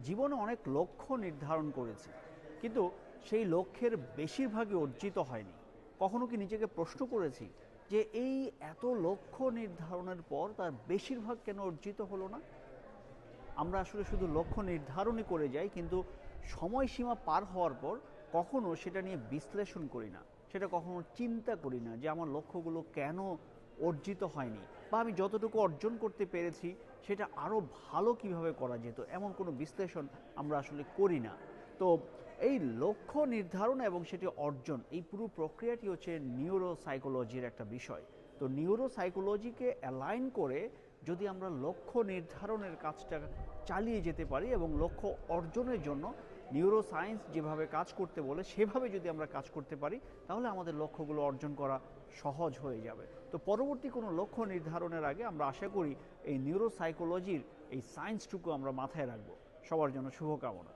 জীবনে অনেক লক্ষ্য নির্ধারণ করেছি, কিন্তু সেই লক্ষ্যের বেশিরভাগই অর্জিত হয়নি। কখনো কি নিজেকে প্রশ্ন করেছি যে এই এত লক্ষ্য নির্ধারণের পর তার বেশিরভাগ কেন অর্জিত হলো না? আমরা আসলে শুধু লক্ষ্য নির্ধারণই করে যাই, কিন্তু সময়সীমা পার হওয়ার পর কখনো সেটা নিয়ে বিশ্লেষণ করি না, সেটা কখনো চিন্তা করি না যে আমার লক্ষ্যগুলো কেন অর্জিত হয়নি, বা আমি যতটুকু অর্জন করতে পেরেছি সেটা আরও ভালো কিভাবে করা যেত, এমন কোনো বিশ্লেষণ আমরা আসলে করি না। তো এই লক্ষ্য নির্ধারণ এবং সেটি অর্জন, এই পুরো প্রক্রিয়াটি হচ্ছে নিউরো সাইকোলজির একটা বিষয়। তো নিউরো সাইকোলজিকে অ্যালাইন করে যদি আমরা লক্ষ্য নির্ধারণের কাজটা চালিয়ে যেতে পারি এবং লক্ষ্য অর্জনের জন্য নিউরো সায়েন্স যেভাবে কাজ করতে বলে সেভাবে যদি আমরা কাজ করতে পারি, তাহলে আমাদের লক্ষ্যগুলো অর্জন করা সহজ হয়ে যাবে। তো পরবর্তী কোনো লক্ষ্য নির্ধারণের আগে আমরা আশা করি এই নিউরো সাইকোলজির এই সায়েন্সটুকু আমরা মাথায় রাখবো। সবার জন্য শুভকামনা।